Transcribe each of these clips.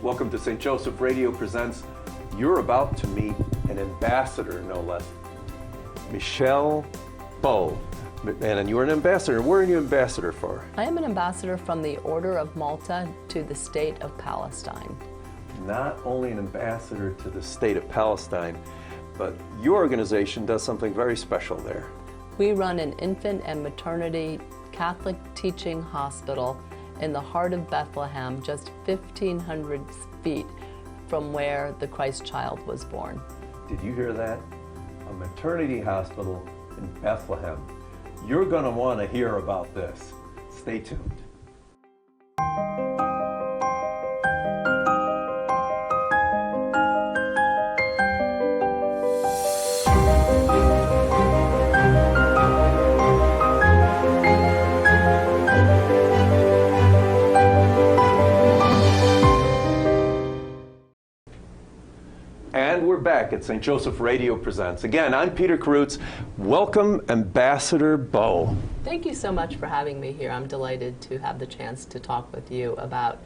Welcome to St. Joseph Radio Presents. You're about to meet an ambassador, no less. Michele, Bowe. And you're an ambassador. Where are you an ambassador for? I am an ambassador from the Order of Malta to the State of Palestine. Not only an ambassador to the State of Palestine, but your organization does something very special there. We run an infant and maternity Catholic teaching hospital in the heart of Bethlehem, just 1,500 feet from where the Christ child was born. Did you hear that? A maternity hospital in Bethlehem. You're going to want to hear about this. Stay tuned. And we're back at St. Joseph Radio Presents. Again, I'm Peter Karutz. Welcome, Ambassador Bowe. Thank you so much for having me here. I'm delighted to have the chance to talk with you about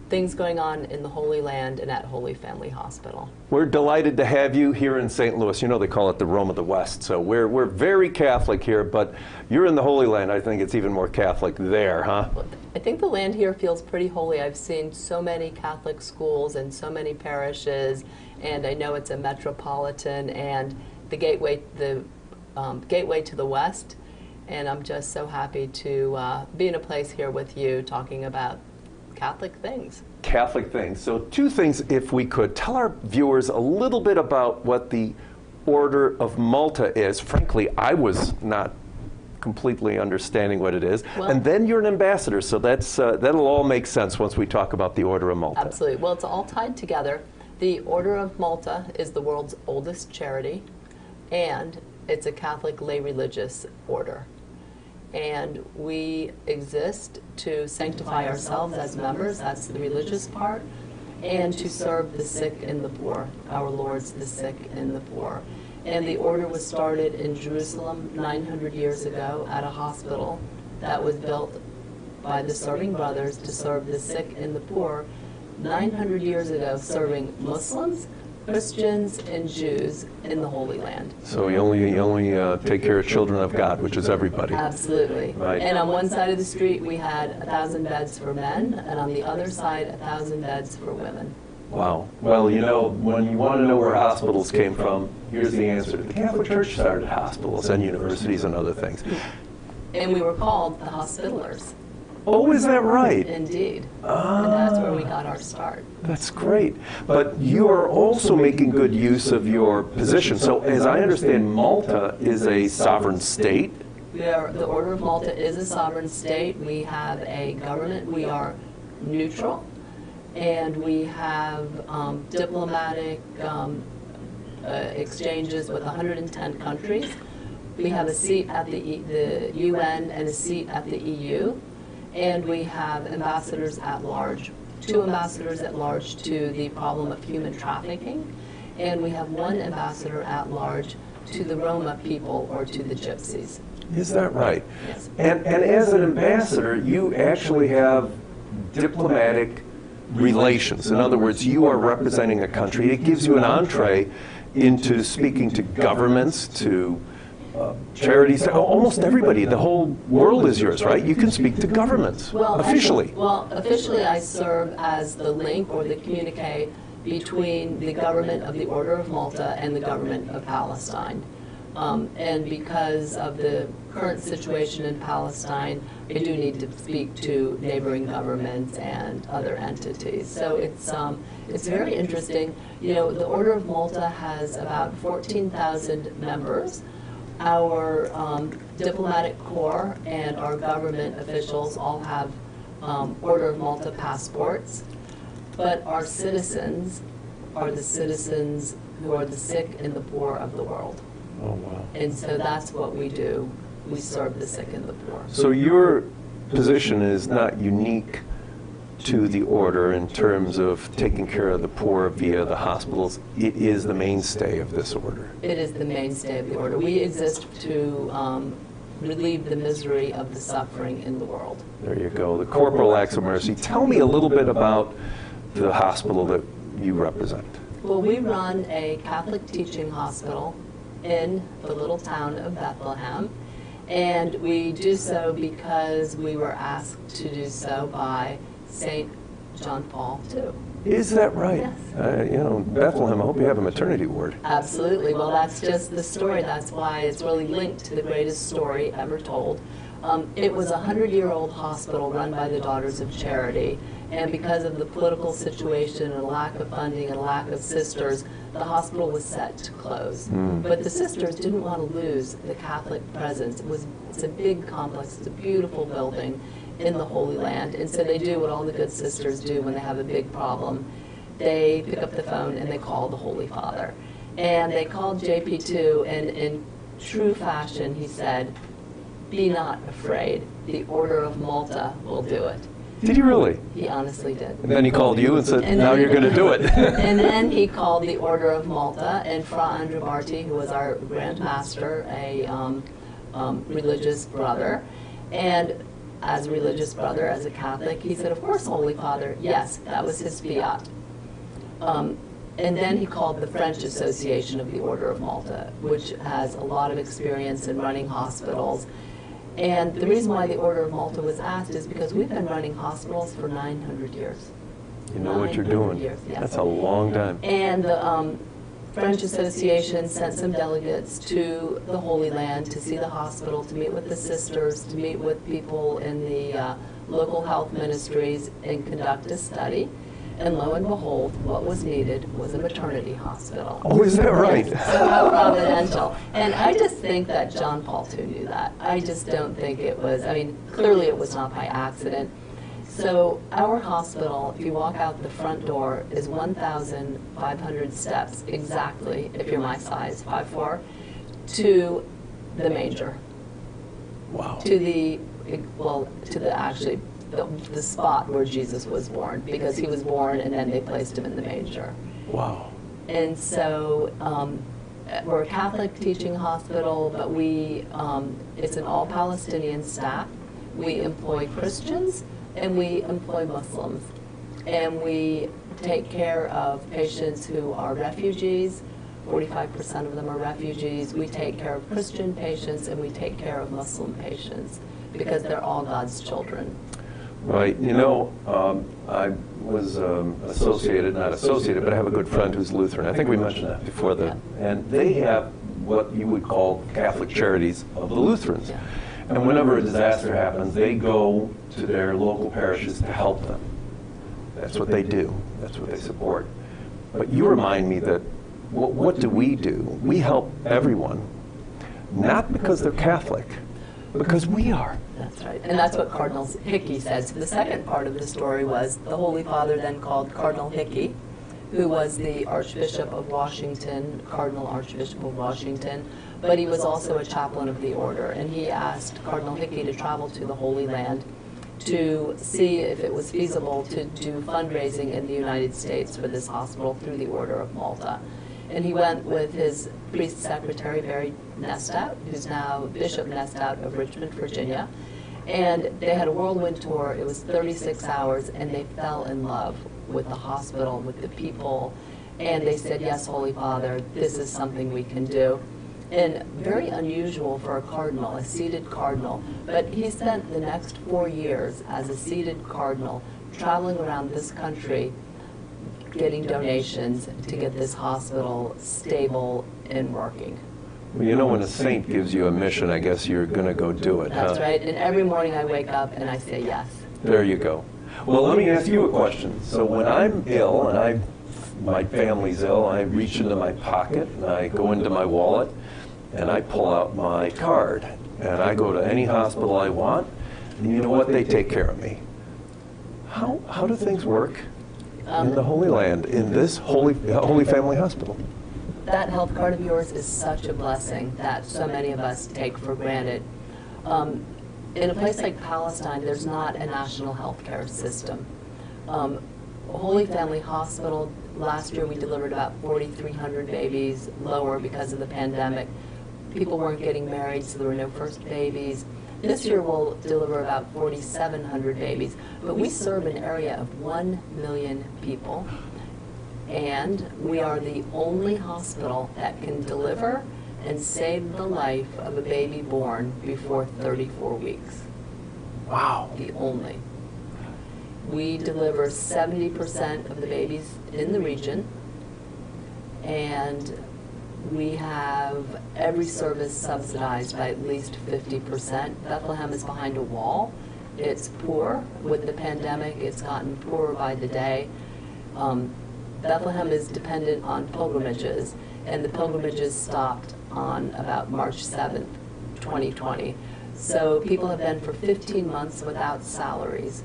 things going on in the Holy Land and at Holy Family Hospital. We're delighted to have you here in St. Louis. You know they call it the Rome of the West, so we're very Catholic here, but you're in the Holy Land. I think it's even more Catholic there, huh? Well, I think the land here feels pretty holy. I've seen so many Catholic schools and so many parishes, and I know it's a metropolitan and the gateway to the West, and I'm just so happy to be in a place here with you talking about Catholic things. Catholic things. So two things, if we could. Tell our viewers a little bit about what the Order of Malta is. Frankly, I was not completely understanding what it is. Well, and then you're an ambassador, so that'll all make sense once we talk about the Order of Malta. Absolutely. Well, it's all tied together. The Order of Malta is the world's oldest charity, and it's a Catholic lay religious order. And we exist to sanctify ourselves as members, that's the religious part, and to serve the sick and the poor, our lords, the sick and the poor. And the order was started in Jerusalem 900 years ago at a hospital that was built by the serving brothers to serve the sick and the poor 900 years ago, serving Muslims, Christians, and Jews in the Holy Land. So you only take care of children of God, which is everybody. Absolutely. Right. And on one side of the street we had 1,000 beds for men, and on the other side 1,000 beds for women. Wow. Well, you know, when you want to know where hospitals came from, here's the answer. The Catholic Church started hospitals and universities and other things. And we were called the Hospitalers. Oh, is that right? Indeed. And that's where we got our start. That's great. But you are also making good use of your position. So as I understand, Malta is a sovereign state. The Order of Malta is a sovereign state. We have a government. We are neutral. And we have diplomatic exchanges with 110 countries. We have a seat at the UN and a seat at the EU. And we have ambassadors at large, 2 ambassadors at large to the problem of human trafficking, and we have 1 ambassador at large to the Roma people or to the Gypsies. Is that right? Yes. And as an ambassador, you actually have diplomatic relations. In other words, you are representing a country. It gives you an entree into speaking to governments, to charities, almost everybody. The whole world is yours, right? You can speak to governments officially. Officially I serve as the link or the communique between the government of the Order of Malta and the government of Palestine. And because of the current situation in Palestine, I do need to speak to neighboring governments and other entities. So it's very interesting. You know, the Order of Malta has about 14,000 members. Our diplomatic corps and our government officials all have Order of Malta passports, but our citizens are the citizens who are the sick and the poor of the world. Oh, wow. And so that's what we do. We serve the sick and the poor. So your position is not unique to the order in terms of taking care of the poor via the hospitals. It is the mainstay of this order. It is the mainstay of the order. We exist to relieve the misery of the suffering in the world. There you go, the corporal acts of mercy. Tell me a little bit about the hospital that you represent? Well, we run a Catholic teaching hospital in the little town of Bethlehem, and we do so because we were asked to do so by St. John Paul II. Is that right? Yes. Bethlehem, I hope you have a maternity ward. Absolutely. Well, that's just the story. That's why it's really linked to the greatest story ever told. It was a 100-year-old hospital run by the Daughters of Charity, and because of the political situation and lack of funding and lack of sisters, the hospital was set to close. But the sisters didn't want to lose the Catholic presence. It's a big complex, it's a beautiful building in the Holy Land, and so they do what all the good sisters do when they have a big problem. They pick up the phone and they call the Holy Father. And they called JP2, and in true fashion he said, "Be not afraid, the Order of Malta will do it." Did he really? He honestly did. And then he called you and said, now you're going to do it. And then he called the Order of Malta, and Fra Andrebarti, who was our Grand Master, a religious brother, and as a religious brother, as a Catholic, he said, "Of course, Holy Father." Yes, that was his fiat. And then he called the French Association of the Order of Malta, which has a lot of experience in running hospitals. And the reason why the Order of Malta was asked is because we've been running hospitals for 900 years. You know what you're doing. Years, yes. That's a long time. And the French Association sent some delegates to the Holy Land to see the hospital, to meet with the sisters, to meet with people in the local health ministries and conduct a study. And lo and behold, what was needed was a maternity hospital. Oh, is that right? Yes, so how providential. And I just think that John Paul II knew that. I just don't think it was, clearly it was not by accident. So our hospital, if you walk out the front door, is 1,500 steps exactly, if you're my size, 5'4", to the manger. Wow. To the spot where Jesus was born, because he was born and then they placed him in the manger. Wow. And so we're a Catholic teaching hospital, but it's an all Palestinian staff. We employ Christians and we employ Muslims. And we take care of patients who are refugees. 45% of them are refugees. We take care of Christian patients and we take care of Muslim patients because they're all God's children. Right. I was not associated, but I have a good friend who's Lutheran. I think we mentioned that before. And they have what you would call Catholic Charities of the Lutherans. Yeah. And whenever a disaster happens, they go to their local parishes to help them. That's what they do. That's what they support. But you remind me that what do? We help everyone, not because they're Catholic, because we are. That's right. And that's what Cardinal Hickey says. The second part of the story was the Holy Father then called Cardinal Hickey, who was the Archbishop of Washington, Cardinal Archbishop of Washington, but he was also a chaplain of the order. And he asked Cardinal Hickey to travel to the Holy Land to see if it was feasible to do fundraising in the United States for this hospital through the Order of Malta. And he went with his priest secretary, Barry Nestout, who's now Bishop Nestout of Richmond, Virginia. And they had a whirlwind tour. It was 36 hours, and they fell in love with the hospital, with the people. And they said, "Yes, Holy Father, this is something we can do." And very unusual for a cardinal, a seated cardinal. But he spent the next 4 years as a seated cardinal traveling around this country getting donations to get this hospital stable and working. Well, when a saint gives you a mission, I guess you're going to go do it. That's right. And every morning I wake up and I say yes. There you go. Well, let me ask you a question. So when I'm ill and my family's ill, I reach into my pocket and I go into my wallet and I pull out my card and I go to any hospital I want, and you know what? They take care of me. How do things work in the Holy Land, in this Holy Family Hospital? That health card of yours is such a blessing that so many of us take for granted. In a place like Palestine, there's not a national health care system. Holy Family Hospital, last year we delivered about 4,300 babies, lower because of the pandemic. People weren't getting married, so there were no first babies. This year we'll deliver about 4,700 babies, but we serve an area of 1 million people, and we are the only hospital that can deliver and save the life of a baby born before 34 weeks. Wow. The only. We deliver 70% of the babies in the region, and we have every service subsidized by at least 50%. Bethlehem is behind a wall. It's poor. With the pandemic, it's gotten poorer by the day. Bethlehem is dependent on pilgrimages, and the pilgrimages stopped on about March 7th, 2020. So people have been for 15 months without salaries,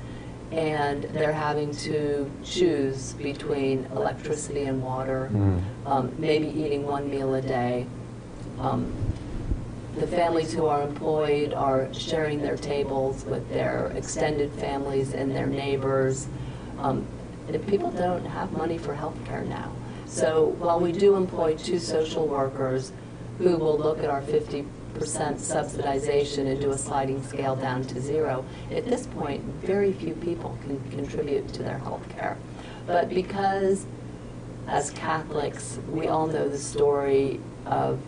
and they're having to choose between electricity and water, maybe eating one meal a day. The families who are employed are sharing their tables with their extended families and their neighbors. And people don't have money for health care now. So while we do employ 2 social workers who will look at our 50% subsidization and do a sliding scale down to 0. At this point, very few people can contribute to their health care. But because, as Catholics, we all know the story of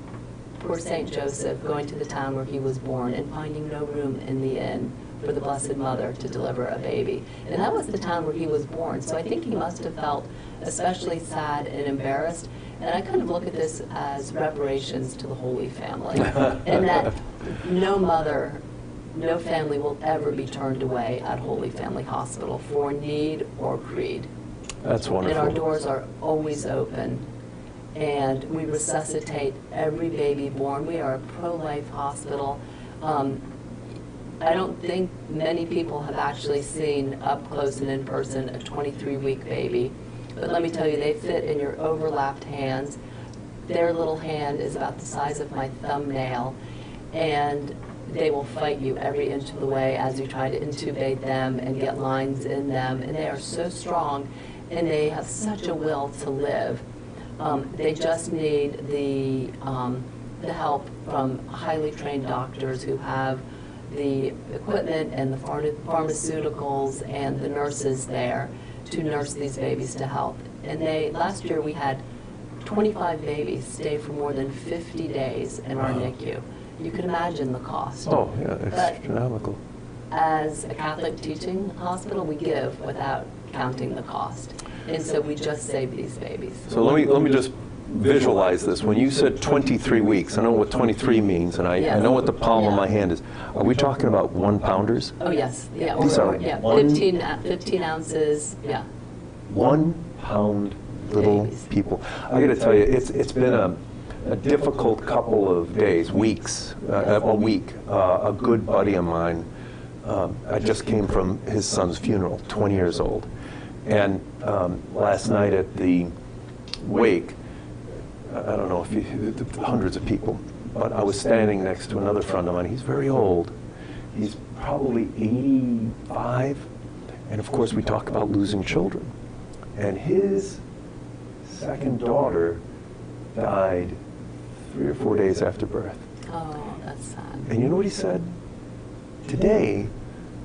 poor St. Joseph going to the town where he was born and finding no room in the inn for the Blessed Mother to deliver a baby. And that was the town where he was born. So I think he must have felt especially sad and embarrassed. And I kind of look at this as reparations to the Holy Family, and that no mother, no family will ever be turned away at Holy Family Hospital for need or creed. That's wonderful. And our doors are always open, and we resuscitate every baby born. We are a pro-life hospital. I don't think many people have actually seen up close and in person a 23-week baby. But let me tell you, they fit in your overlapped hands. Their little hand is about the size of my thumbnail, and they will fight you every inch of the way as you try to intubate them and get lines in them. And they are so strong, and they have such a will to live. They just need the help from highly trained doctors who have the equipment and the pharmaceuticals and the nurses there to nurse these babies to health. And last year we had 25 babies stay for more than 50 days in our NICU. You can imagine the cost. Oh, yeah, it's astronomical. As a Catholic teaching hospital, we give without counting the cost. And so we just save these babies. So let me just visualize this. When you said 23 weeks, I know what 23 means, and I know what the palm of my hand is. Are we talking about 1-pounders? Oh, yes. Yeah, These are 15 ounces, yeah. 1 pound little Babies. people. I got to tell you, it's been a difficult couple of days, weeks, a week. A good buddy of mine, I just came from his son's funeral, 20 years old. And last night at the wake, I don't know if hundreds of people, but I was standing next to another friend of mine. He's very old. He's probably 85. And of course, we talk about losing children. And his second daughter died 3 or 4 days after birth. Oh, that's sad. And you know what he said? Today,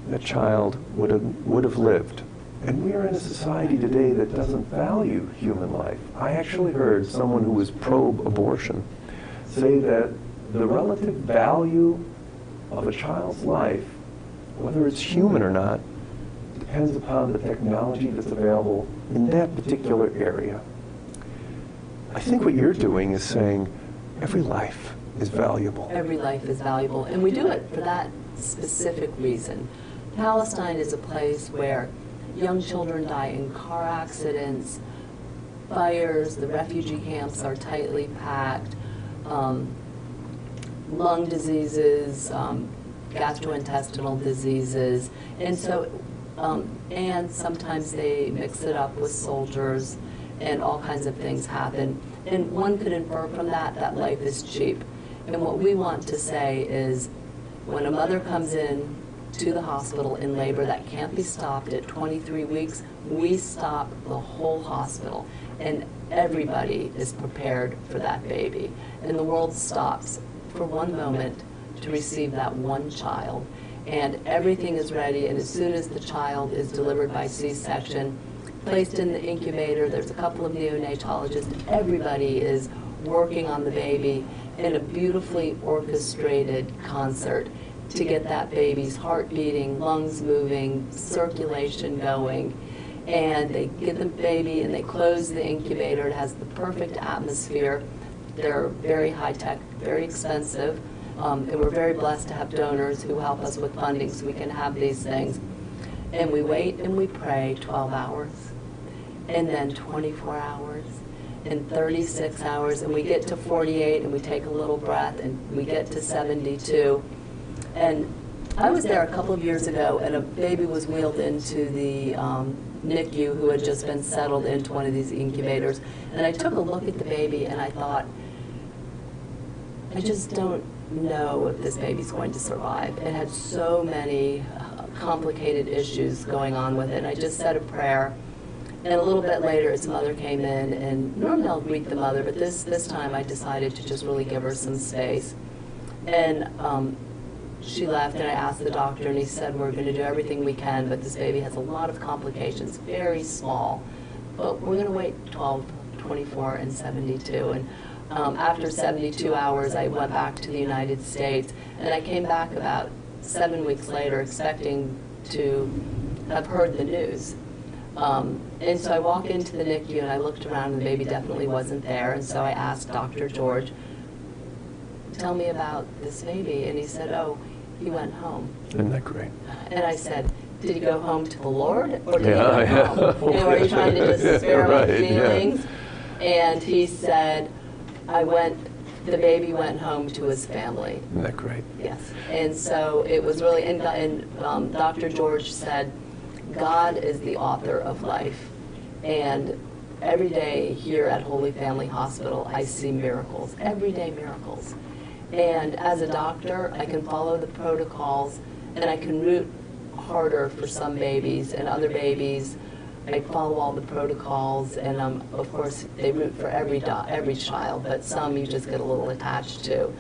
that child would have lived. And we are in a society today that doesn't value human life. I actually heard someone who was pro-abortion say that the relative value of a child's life, whether it's human or not, depends upon the technology that's available in that particular area. I think what you're doing is saying every life is valuable. Every life is valuable, and we do it for that specific reason. Palestine is a place where young children die in car accidents, fires, the refugee camps are tightly packed, lung diseases, gastrointestinal diseases, and so, and sometimes they mix it up with soldiers, and all kinds of things happen. And one could infer from that that life is cheap. And what we want to say is, when a mother comes in to the hospital in labor that can't be stopped at 23 weeks, we stop the whole hospital, and everybody is prepared for that baby. And the world stops for one moment to receive that one child. And everything is ready, and as soon as the child is delivered by C-section, placed in the incubator, there's a couple of neonatologists, everybody is working on the baby in a beautifully orchestrated concert to get that baby's heart beating, lungs moving, circulation going. And they get the baby and they close the incubator. It has the perfect atmosphere. They're very high-tech, very expensive. And we're very blessed to have donors who help us with funding so we can have these things. And we wait and we pray 12 hours, and then 24 hours, and 36 hours, and we get to 48 and we take a little breath, and we get to 72. And I was there a couple of years ago, and a baby was wheeled into the NICU who had just been settled into one of these incubators. And I took a look at the baby and I thought, I just don't know if this baby's going to survive. It had so many complicated issues going on with it. And I just said a prayer. And a little bit later, his mother came in, and normally I'll greet the mother, but this time I decided to just really give her some space. And she left, and I asked the doctor, and he said, we're going to do everything we can, but this baby has a lot of complications, very small. But we're going to wait 12, 24, and 72. And after 72 hours, I went back to the United States, and I came back about 7 weeks later expecting to have heard the news. And so I walk into the NICU, and I looked around, and the baby definitely wasn't there. And so I asked Dr. George, tell me about this baby. And he said, oh, he went home. Isn't that great? And I said, did he go home to the Lord, or did he go home? You know, are you trying to just spare my feelings? Yeah. And he said, the baby went home to his family. Isn't that great? Yes. And so it was really, and Dr. George said, God is the author of life. And every day here at Holy Family Hospital, I see miracles, everyday miracles. And as a doctor, I can follow the protocols, and I can root harder for some babies, and other babies, I follow all the protocols, and of course, they root for every child, but some you just get a little attached to.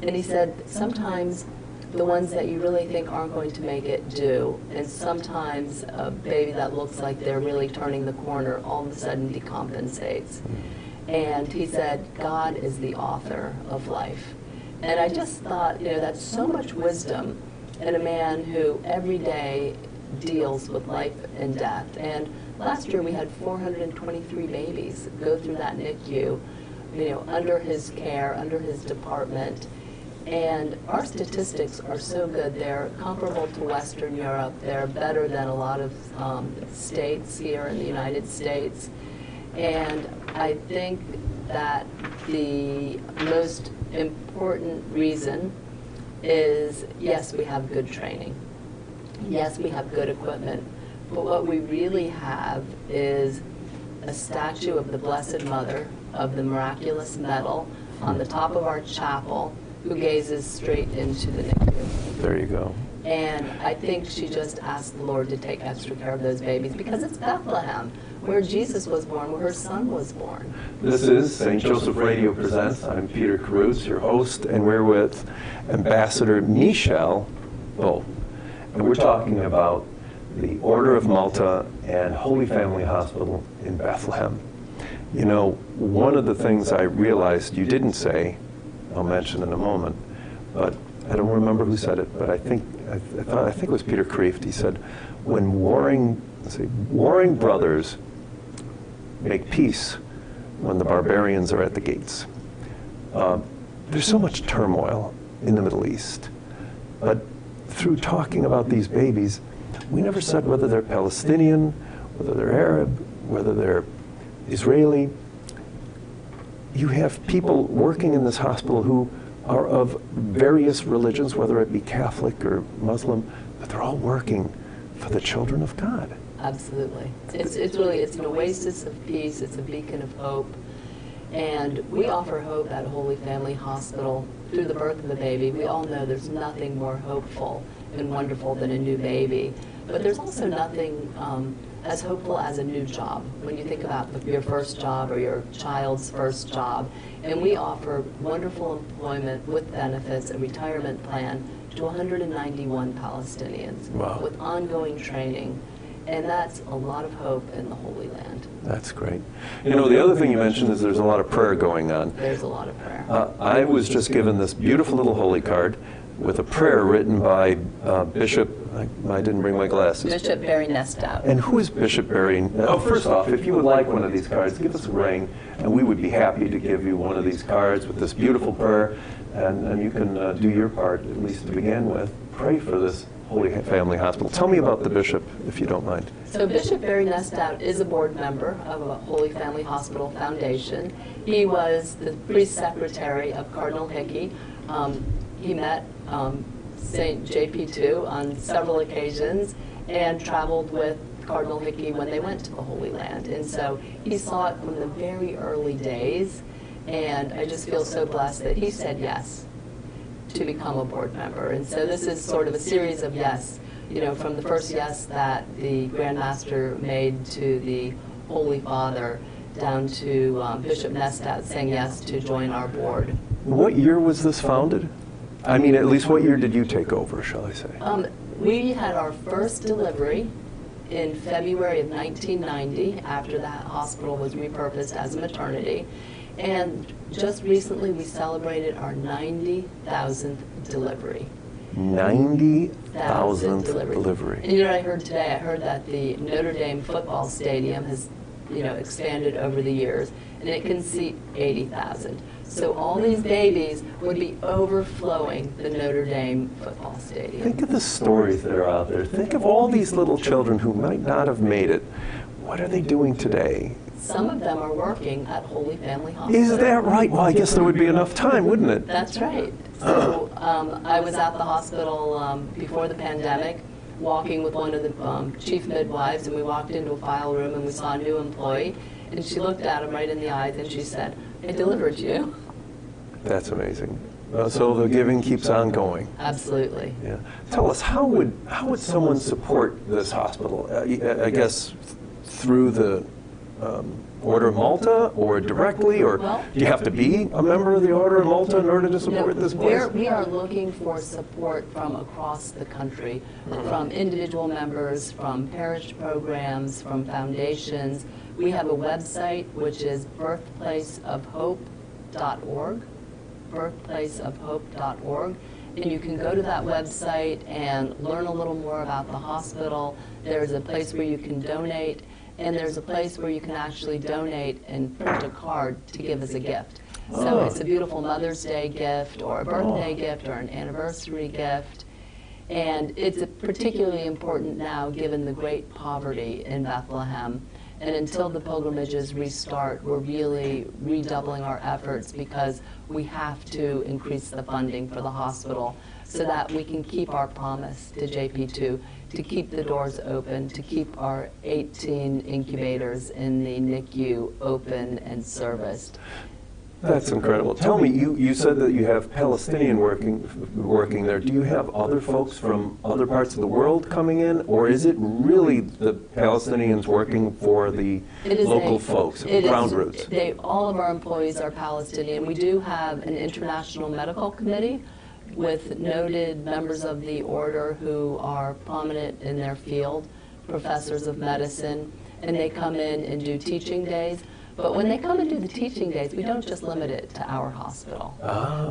And he said, sometimes the ones that you really think aren't going to make it do, and sometimes a baby that looks like they're really turning the corner all of a sudden decompensates. And he said, God is the author of life. And I just thought, you know, that's so much wisdom in a man who every day deals with life and death. And last year we had 423 babies go through that NICU, you know, under his care, under his department. And our statistics are so good. They're comparable to Western Europe. They're better than a lot of states here in the United States. And I think that the most important reason is, yes, we have good training. Yes, we have good equipment. But what we really have is a statue of the Blessed Mother of the Miraculous Medal on the top of our chapel, who gazes straight into the NICU. There you go. And I think she just asked the Lord to take extra care of those babies, because it's Bethlehem, where Jesus was born, where her son was born. This is St. Joseph Radio Presents. I'm Peter Carruthers, your host, and we're with Ambassador Michele Bowe. And we're talking about the Order of Malta and Holy Family Hospital in Bethlehem. You know, one of the things I realized you didn't say, I'll mention in a moment, but I don't remember who said it, but I think it was Peter Kreeft. He said, when warring brothers make peace when the barbarians are at the gates. There's so much turmoil in the Middle East, but through talking about these babies, we never said whether they're Palestinian, whether they're Arab, whether they're Israeli. You have people working in this hospital who are of various religions, whether it be Catholic or Muslim, but they're all working for the children of God. Absolutely. It's an oasis of peace. It's a beacon of hope. And we offer hope at Holy Family Hospital through the birth of the baby. We all know there's nothing more hopeful and wonderful than a new baby. But there's also nothing as hopeful as a new job when you think about your first job or your child's first job. And we offer wonderful employment with benefits, a retirement plan to 191 Palestinians. Wow. With ongoing training. And that's a lot of hope in the Holy Land. That's great. You know, the other thing you mentioned is there's a lot of prayer going on. There's a lot of prayer. I was just given this beautiful little holy card with a prayer written by Bishop, I didn't bring my glasses. Bishop Barry Nestout. And who is Bishop Barry? Oh, first off, if you would like one of these cards, give us a ring, and we would be happy to give you one of these cards with this beautiful prayer, and you can do your part, at least to begin with. Pray for this Holy Family Hospital. Tell me about the bishop, if you don't mind. So Bishop Barry Nestout is a board member of a Holy Family Hospital Foundation. He was the priest secretary of Cardinal Hickey. He met St. JP2 on several occasions and traveled with Cardinal Hickey when they went to the Holy Land. And so he saw it from the very early days, and I just feel so blessed that he said yes to become a board member. And so this is sort of a series of yes, you know, from the first yes that the Grand Master made to the Holy Father down to Bishop Nestout saying yes to join our board. What year was this founded? I mean, at least what year did you take over, shall I say? We had our first delivery in February of 1990 after that hospital was repurposed as a maternity. And just recently we celebrated our 90,000th delivery. 90,000th delivery. And you know what I heard today? I heard that the Notre Dame football stadium has, you know, expanded over the years, and it can seat 80,000. So all these babies would be overflowing the Notre Dame football stadium. Think of the stories that are out there. Think of all these little children who might not have made it. What are they doing today? Some of them are working at Holy Family Hospital. Is that right? Well, I guess there would be enough time, wouldn't it? That's right. So I was at the hospital before the pandemic, walking with one of the chief midwives, and we walked into a file room and we saw a new employee, and she looked at him right in the eyes and she said, "I delivered you." That's amazing. So the giving keeps on going. Absolutely. Yeah. Tell us, how would someone support this hospital? I guess through the Order of Malta, or directly, or do you have to be a member of the Order of Malta in order to support this place? We are looking for support from across the country, from individual members, from parish programs, from foundations. We have a website which is birthplaceofhope.org, birthplaceofhope.org. And you can go to that website and learn a little more about the hospital. There's a place where you can donate, and there's a place where you can actually donate and print a card to give as a gift. So it's a beautiful Mother's Day gift, or a birthday gift, or an anniversary gift. And it's particularly important now given the great poverty in Bethlehem. And until the pilgrimages restart, we're really redoubling our efforts because we have to increase the funding for the hospital so that we can keep our promise to JP2 to keep the doors open, to keep our 18 incubators in the NICU open and serviced. That's incredible. Tell me, you said that you have Palestinian working there. Do you have other folks from other parts of the world coming in, or is it really the Palestinians working for the local folks, ground roots? All of our employees are Palestinian. We do have an international medical committee with noted members of the order who are prominent in their field, professors of medicine, and they come in and do teaching days. But when they come and do the teaching days, we don't just limit it to our hospital.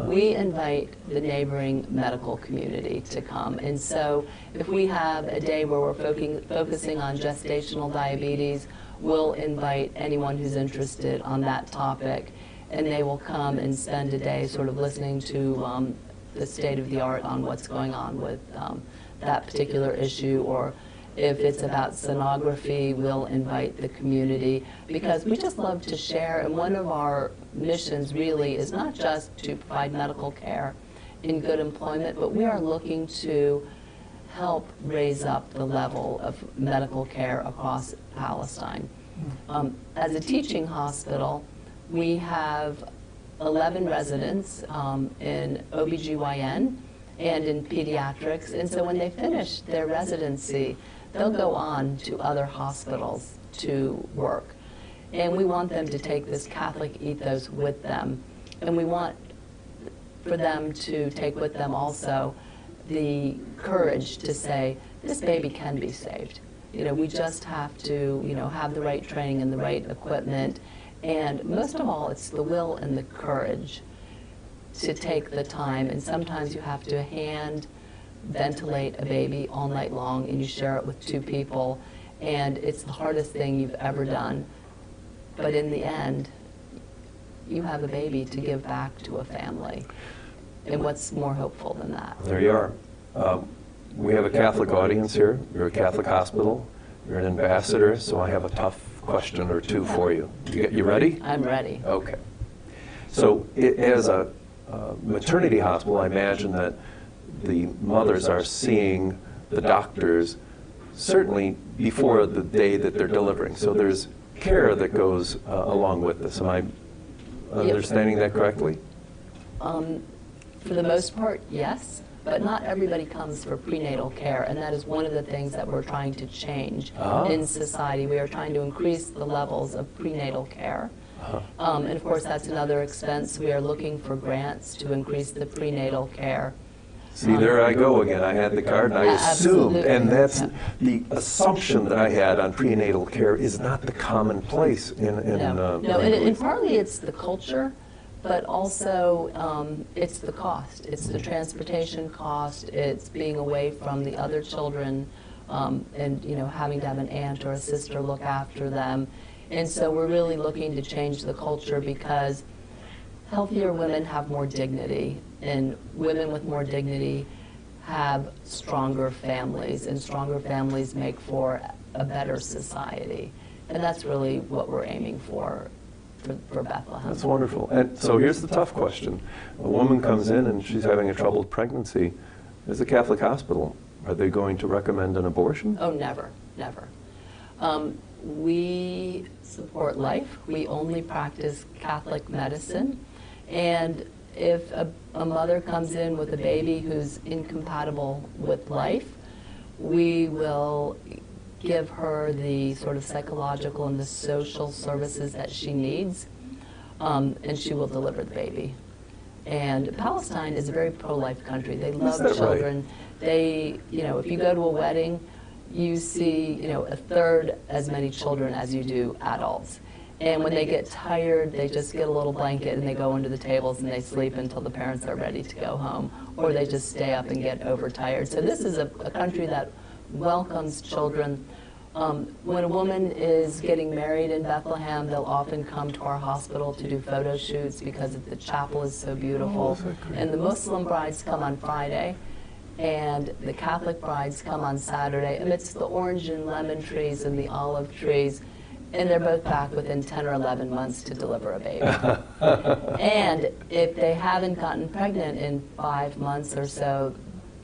We invite the neighboring medical community to come. And so if we have a day where we're focusing on gestational diabetes, we'll invite anyone who's interested on that topic, and they will come and spend a day sort of listening to the state of the art on what's going on with that particular issue. Or if it's about sonography, we'll invite the community, because we just love to share. And one of our missions really is not just to provide medical care in good employment, but we are looking to help raise up the level of medical care across Palestine. As a teaching hospital, we have 11 residents in OBGYN and in pediatrics. And so when they finish their residency, they'll go on to other hospitals to work. And we want them to take this Catholic ethos with them. And we want for them to take with them also the courage to say, this baby can be saved. We just have to, have the right training and the right equipment. And most of all, it's the will and the courage to take the time. And sometimes you have to hand ventilate a baby all night long, and you share it with 2 people. And it's the hardest thing you've ever done. But in the end, you have a baby to give back to a family. And what's more hopeful than that? There you are. We have a Catholic audience here. You're a Catholic hospital. You're an ambassador, so I have a tough question or 2 for you. You ready? I'm ready. Okay. So as a maternity hospital, I imagine that the mothers are seeing the doctors certainly before the day that they're delivering. So there's care that goes along with this. Am I understanding that correctly? For the most part, yes, but not everybody comes for prenatal care, and that is one of the things that we're trying to change in society. We are trying to increase the levels of prenatal care. And of course, that's another expense. We are looking for grants to increase the prenatal care. See, there I go again. I had the card and I assumed, and that's the assumption that I had on prenatal care is not the commonplace in No, and partly it's the culture, but also it's the cost. It's the transportation cost. It's being away from the other children, and having to have an aunt or a sister look after them. And so we're really looking to change the culture, because healthier women have more dignity, and women with more dignity have stronger families, and stronger families make for a better society. And that's really what we're aiming for Bethlehem. That's wonderful. And so here's the tough question. A woman comes in and she's having a troubled pregnancy. As a Catholic hospital, are they going to recommend an abortion? Oh, never, never. We support life. We only practice Catholic medicine. And if a mother comes in with a baby who's incompatible with life, we will give her the sort of psychological and the social services that she needs, and she will deliver the baby. And Palestine is a very pro-life country. They love children. Right? They, if you go to a wedding, you see, a third as many children as you do adults. And when they get tired, they just get a little blanket and they go under the tables and they sleep until the parents are ready to go home, or they just stay up and get overtired. So this is a country that welcomes children. When a woman is getting married in Bethlehem, they'll often come to our hospital to do photo shoots because the chapel is so beautiful. And the Muslim brides come on Friday, and the Catholic brides come on Saturday, amidst the orange and lemon trees and the olive trees. And they're both back within 10 or 11 months to deliver a baby. And if they haven't gotten pregnant in 5 months or so,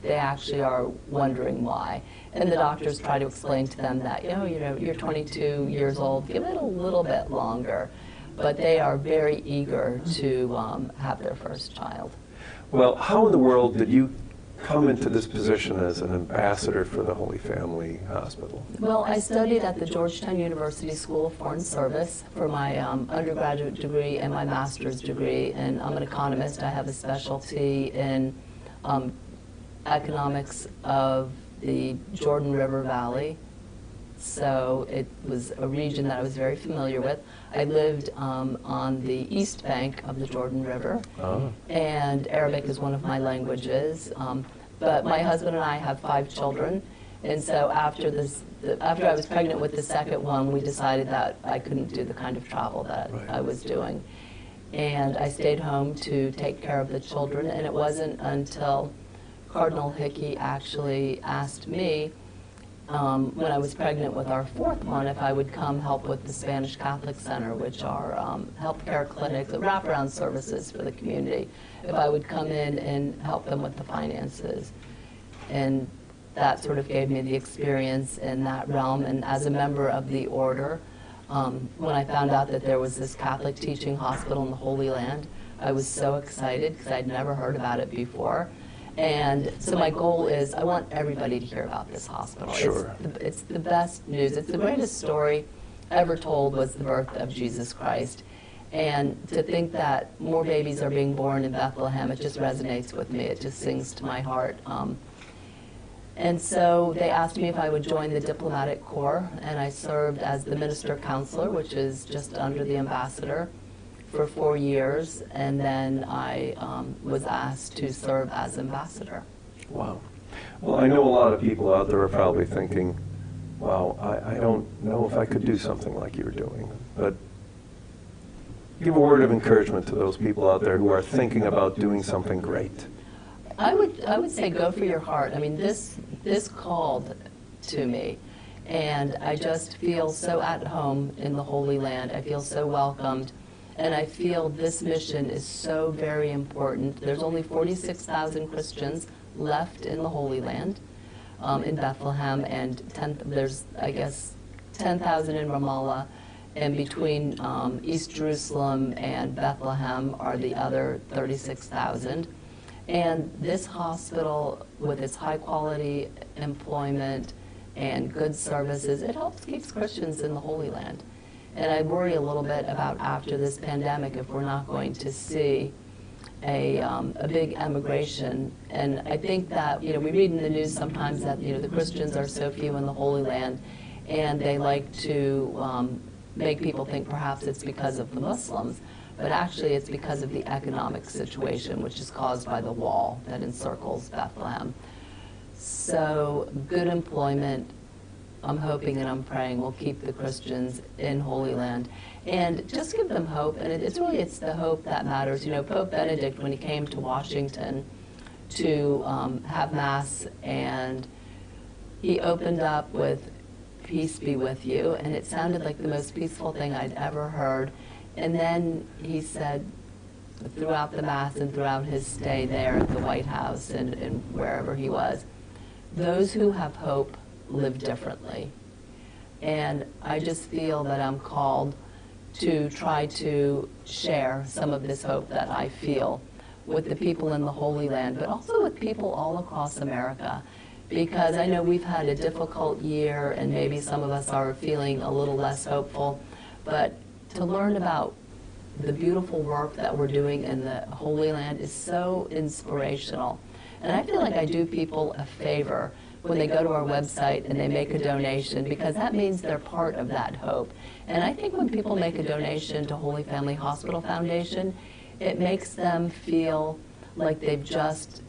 they actually are wondering why. And the doctors try to explain to them that, you're 22 years old, give it a little bit longer. But they are very eager to have their first child. Well, how in the world did you come into this position as an ambassador for the Holy Family Hospital? Well, I studied at the Georgetown University School of Foreign Service for my undergraduate degree and my master's degree, and I'm an economist. I have a specialty in economics of the Jordan River Valley, so it was a region that I was very familiar with. I lived on the east bank of the Jordan River, and Arabic is one of my languages. But my husband and I have 5 children, and so after I was pregnant with the second one, we decided that I couldn't do the kind of travel that I was doing. And I stayed home to take care of the children, and it wasn't until Cardinal Hickey actually asked me when I was pregnant with our 4th one if I would come help with the Spanish Catholic Center, which are healthcare clinics, wraparound services for the community, if I would come in and help them with the finances. And that sort of gave me the experience in that realm. And as a member of the Order, when I found out that there was this Catholic teaching hospital in the Holy Land, I was so excited because I'd never heard about it before. And so my goal is I want everybody to hear about this hospital. Sure. It's the best news. It's the greatest story ever told was the birth of Jesus Christ. And to think that more babies are being born in Bethlehem, it just resonates with me. It just sings to my heart. And so they asked me if I would join the diplomatic corps, and I served as the minister counselor, which is just under the ambassador, for 4 years, and then I was asked to serve as ambassador. Wow. Well, I know a lot of people out there are probably thinking, wow, I don't know if I could do something like you're doing. But give a word of encouragement to those people out there who are thinking about doing something great. I would say go for your heart. I mean, this called to me, and I just feel so at home in the Holy Land. I feel so welcomed, and I feel this mission is so very important. There's only 46,000 Christians left in the Holy Land, in Bethlehem, and there's, I guess, 10,000 in Ramallah, and between East Jerusalem and Bethlehem are the other 36,000. And this hospital, with its high-quality employment and good services, it helps keeps Christians in the Holy Land. And I worry a little bit about after this pandemic if we're not going to see a big emigration. And I think that, we read in the news sometimes that, the Christians are so few in the Holy Land, and they like to make people think perhaps it's because of the Muslims. But actually it's because of the economic situation, which is caused by the wall that encircles Bethlehem. So good employment, I'm hoping and I'm praying, will keep the Christians in Holy Land. And just give them hope, and it's the hope that matters. Pope Benedict, when he came to Washington to have Mass, and he opened up with, "Peace be with you," and it sounded like the most peaceful thing I'd ever heard. And then he said, throughout the Mass and throughout his stay there at the White House and wherever he was, those who have hope live differently. And I just feel that I'm called to try to share some of this hope that I feel with the people in the Holy Land, but also with people all across America. Because I know we've had a difficult year, and maybe some of us are feeling a little less hopeful, but to learn about the beautiful work that we're doing in the Holy Land is so inspirational. And I feel like I do people a favor when they go to our website and they make a donation, because that means they're part of that hope. And I think when people make a donation to Holy Family Hospital Foundation, it makes them feel like they've just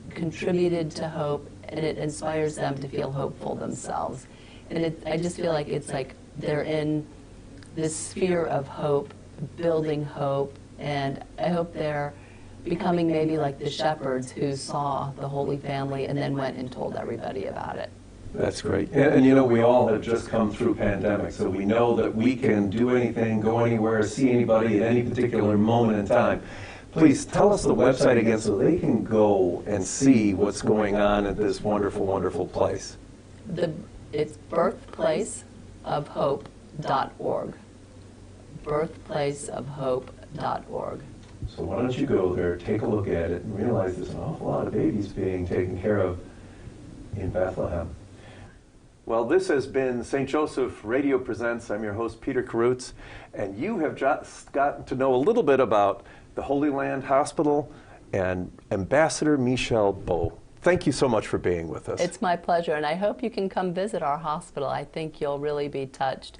contributed to hope, and it inspires them to feel hopeful themselves. And I just feel like it's like they're in this sphere of hope, building hope, and I hope they're becoming maybe like the shepherds who saw the Holy Family and then went and told everybody about it. That's great. And we all have just come through pandemic, so we know that we can do anything, go anywhere, see anybody at any particular moment in time. Please tell us the website again so they can go and see what's going on at this wonderful, wonderful place. It's birthplaceofhope.org. birthplaceofhope.org. So why don't you go there, take a look at it, and realize there's an awful lot of babies being taken care of in Bethlehem. Well, this has been St. Joseph Radio Presents. I'm your host, Peter Karutz, and you have just gotten to know a little bit about the Holy Land Hospital and Ambassador Michele Bowe. Thank you so much for being with us. It's my pleasure, and I hope you can come visit our hospital. I think you'll really be touched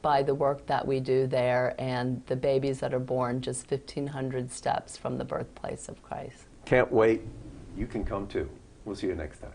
by the work that we do there and the babies that are born just 1,500 steps from the birthplace of Christ. Can't wait. You can come too. We'll see you next time.